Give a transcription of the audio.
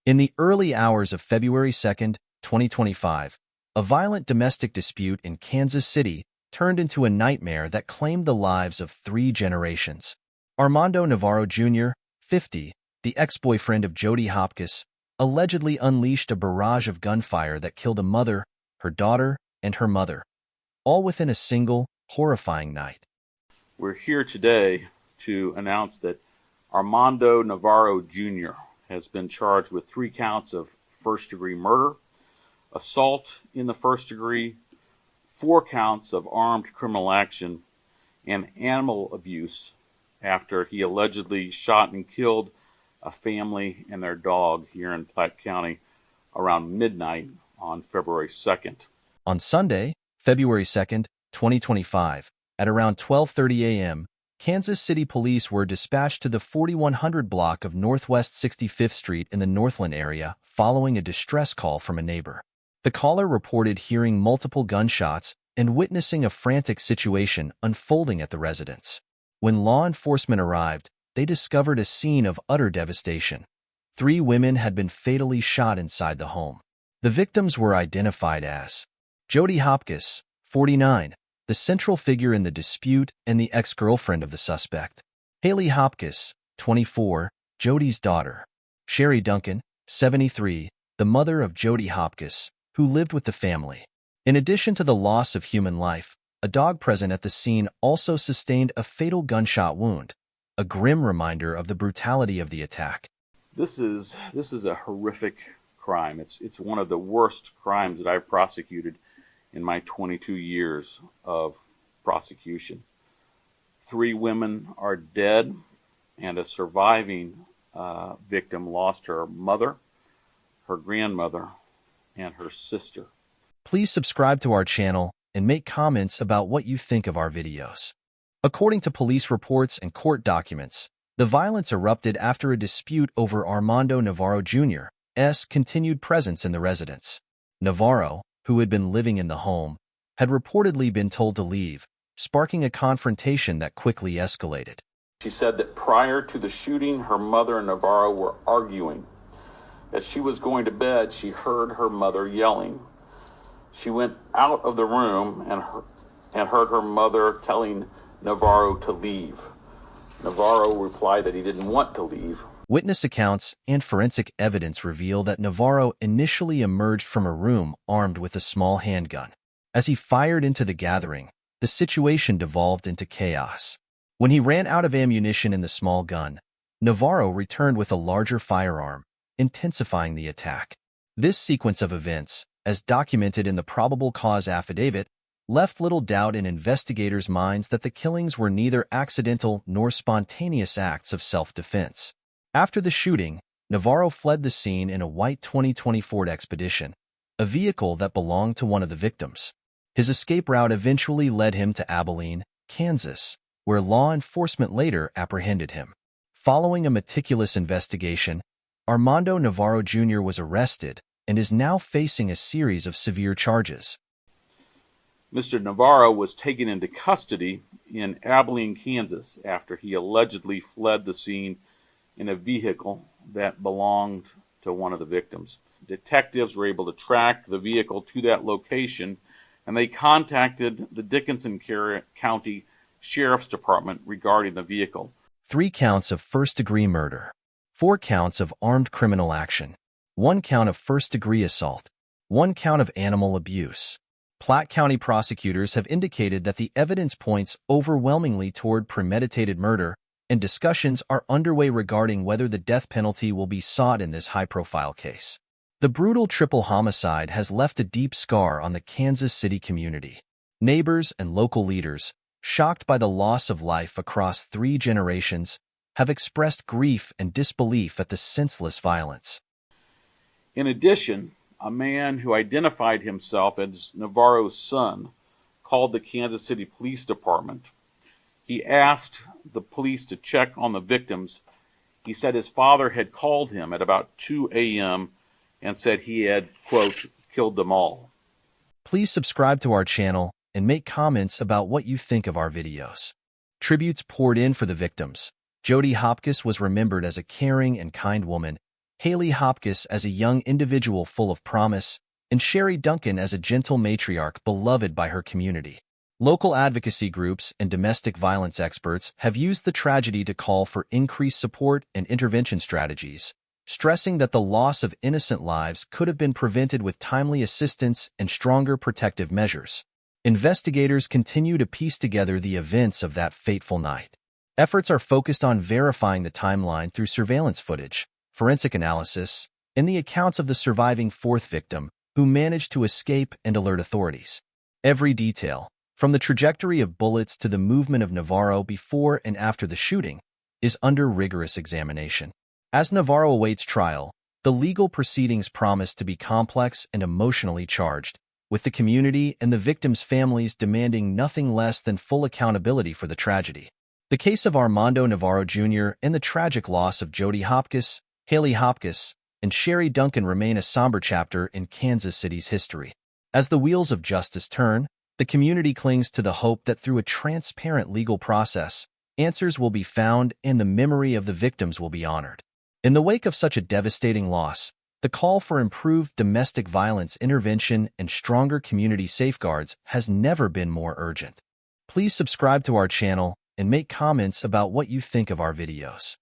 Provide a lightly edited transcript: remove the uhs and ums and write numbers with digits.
In the early hours of February 2nd, 2025, a violent domestic dispute in Kansas City turned into a nightmare that claimed the lives of 3 generations. Armando Navarro Jr., 50, the ex-boyfriend of Jodie Hopcus, allegedly unleashed a barrage of gunfire that killed a mother, her daughter, and her mother, all within a single, horrifying night. We're here today to announce that Armando Navarro Jr. has been charged with 3 counts of first-degree murder, assault in the first degree, 4 counts of armed criminal action, and animal abuse after he allegedly shot and killed a family and their dog here in Platte County around midnight on February 2nd. On Sunday, February 2nd, 2025, at around 12:30 a.m., Kansas City police were dispatched to the 4100 block of Northwest 65th Street in the Northland area following a distress call from a neighbor. The caller reported hearing multiple gunshots and witnessing a frantic situation unfolding at the residence. When law enforcement arrived, they discovered a scene of utter devastation. 3 women had been fatally shot inside the home. The victims were identified as Jodie Hopcus, 49, the central figure in the dispute and the ex-girlfriend of the suspect; Hailey Hopcus, 24, Jodie's daughter; Sherri Duncan, 73, the mother of Jodie Hopcus, who lived with the family. In addition to the loss of human life, a dog present at the scene also sustained a fatal gunshot wound, a grim reminder of the brutality of the attack. This is a horrific crime. It's one of the worst crimes that I've prosecuted in my 22 years of prosecution. 3 women are dead, and a surviving victim lost her mother, her grandmother, and her sister. Please subscribe to our channel and make comments about what you think of our videos. According to police reports and court documents, the violence erupted after a dispute over Armando Navarro Jr.'s continued presence in the residence. Navarro, who had been living in the home, had reportedly been told to leave, sparking a confrontation that quickly escalated. She said that prior to the shooting, her mother and Navarro were arguing. As she was going to bed, she heard her mother yelling. She went out of the room and heard her mother telling Navarro to leave. Navarro replied that he didn't want to leave. Witness accounts and forensic evidence reveal that Navarro initially emerged from a room armed with a small handgun. As he fired into the gathering, the situation devolved into chaos. When he ran out of ammunition in the small gun, Navarro returned with a larger firearm, intensifying the attack. This sequence of events, as documented in the probable cause affidavit, left little doubt in investigators' minds that the killings were neither accidental nor spontaneous acts of self-defense. After the shooting, Navarro fled the scene in a white 2020 Ford Expedition, a vehicle that belonged to one of the victims. His escape route eventually led him to Abilene, Kansas, where law enforcement later apprehended him. Following a meticulous investigation, Armando Navarro Jr. was arrested and is now facing a series of severe charges. Mr. Navarro was taken into custody in Abilene, Kansas, after he allegedly fled the scene in a vehicle that belonged to one of the victims. Detectives were able to track the vehicle to that location, and they contacted the Dickinson County Sheriff's Department regarding the vehicle. 3 counts of first-degree murder, 4 counts of armed criminal action, 1 count of first-degree assault, 1 count of animal abuse. Platte County prosecutors have indicated that the evidence points overwhelmingly toward premeditated murder, and discussions are underway regarding whether the death penalty will be sought in this high-profile case. The brutal triple homicide has left a deep scar on the Kansas City community. Neighbors and local leaders, shocked by the loss of life across 3 generations, have expressed grief and disbelief at the senseless violence. In addition, a man who identified himself as Navarro's son called the Kansas City Police Department. He asked the police to check on the victims. He said his father had called him at about 2 a.m. and said he had, quote, killed them all. Please subscribe to our channel and make comments about what you think of our videos. Tributes poured in for the victims. Jodie Hopcus was remembered as a caring and kind woman. Hailey Hopcus as a young individual full of promise, and Sherri Duncan as a gentle matriarch beloved by her community. Local advocacy groups and domestic violence experts have used the tragedy to call for increased support and intervention strategies, stressing that the loss of innocent lives could have been prevented with timely assistance and stronger protective measures. Investigators continue to piece together the events of that fateful night. Efforts are focused on verifying the timeline through surveillance footage, forensic analysis, and the accounts of the surviving fourth victim, who managed to escape and alert authorities. Every detail, from the trajectory of bullets to the movement of Navarro before and after the shooting, is under rigorous examination. As Navarro awaits trial, the legal proceedings promise to be complex and emotionally charged, with the community and the victims' families demanding nothing less than full accountability for the tragedy. The case of Armando Navarro Jr. and the tragic loss of Jodie Hopcus, Hailey Hopcus, and Sherri Duncan remain a somber chapter in Kansas City's history. As the wheels of justice turn, the community clings to the hope that through a transparent legal process, answers will be found and the memory of the victims will be honored. In the wake of such a devastating loss, the call for improved domestic violence intervention and stronger community safeguards has never been more urgent. Please subscribe to our channel and make comments about what you think of our videos.